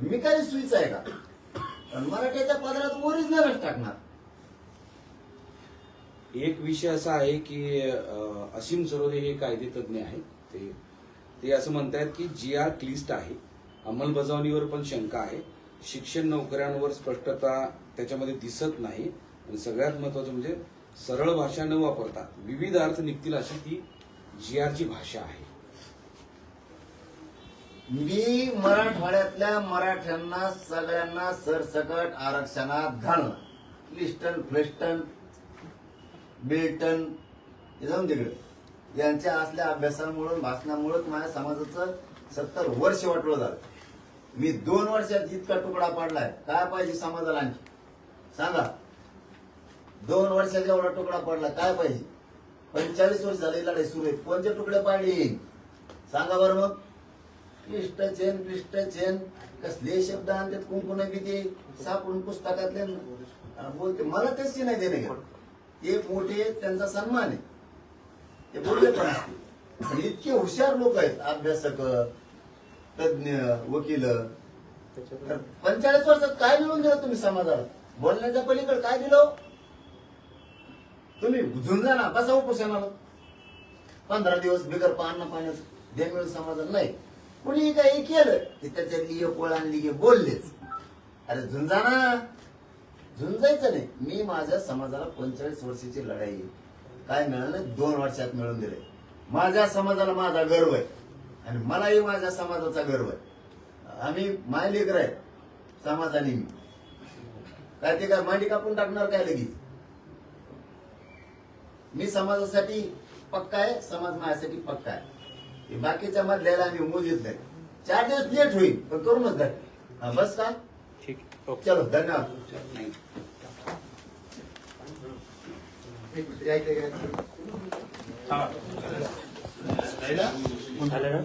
S4: मी काही सुईच आहे का? पण मराठीच्या पदरात ओरिजिनलच टाकणार.
S5: एक विषय असा आहे की असीम सरोदे हे कायदेतज्ञ आहेत. ते असं म्हणतात की GR क्लिष्ट आहे, अंमलबजावणीवर पण शंका आहे, शिक्षण नोकऱ्यांवर स्पष्टता त्याच्यामध्ये दिसत नाही आणि सगळ्यात महत्वाचं म्हणजे सरळ भाषा न वापरता विविध अर्थ निघतील अशी ती GR ची भाषा आहे.
S4: मी मराठवाड्यातल्या मराठ्यांना सगळ्यांना सरसकट आरक्षणात घालणं. क्लिस्टन फ्लेस्टन बिल्टन हे जाऊन तिकडे यांच्या असल्या अभ्यासामुळे भाषणामुळे माझ्या समाजाचं 70 वर्ष वाटलं झालं. मी 2 वर्षात इतका तुकडा पाडलाय. काय पाहिजे समाजाला आणखी सांगा? 2 वर्षात एवढा तुकडा पडला काय पाहिजे? 45 वर्ष झाली लढाई सुरू आहे. कोणते तुकडे पाडले सांगा बरं? मग क्लिष्ट चेन कसले शब्द आणतात कुंकुन किती सापडून पुस्तकातले बोलते. मला त्याची नाही देणे घ्या. ते मोठे त्यांचा सन्मान आहे, ते बोलले पण असते. पण इतके हुशार लोक आहेत, अभ्यासक, तज्ञ, वकील. 45 वर्षात काय मिळून दिलं तुम्ही समाजाला? बोलण्याच्या पलीकडे काय दिलं तुम्ही? झुंजा ना बसा उपोषणाला 15 दिवस बिगर पाण्याचं दे मिळून समाजाला नाही. कुणी काही केलं की त्याच्यातली एक ओळ आणली की बोललेच. अरे झुंजा ना, झुंजायचं नाही. मी माझ्या समाजाला 45 वर्षाची लढाई काय मिळालं 2 वर्षात मिळून दिले. माझ्या समाजाला माझा गर्व आहे आणि मलाही माझ्या समाजाचा गर्व आहे. आम्ही मायलेकर आहे समाजाने. मी काय ते काय मांडी कापून टाकणार काय लगेच? मी समाजासाठी पक्का आहे, समाज माझ्यासाठी पक्का आहे. बाकीच्या मधल्याला आम्ही मोजित नाही. 4 दिवस लेट होईल पण करूनच जाईल. बस का?
S1: ठीक आहे.
S4: चलो धन्यवाद.
S6: झालं ना?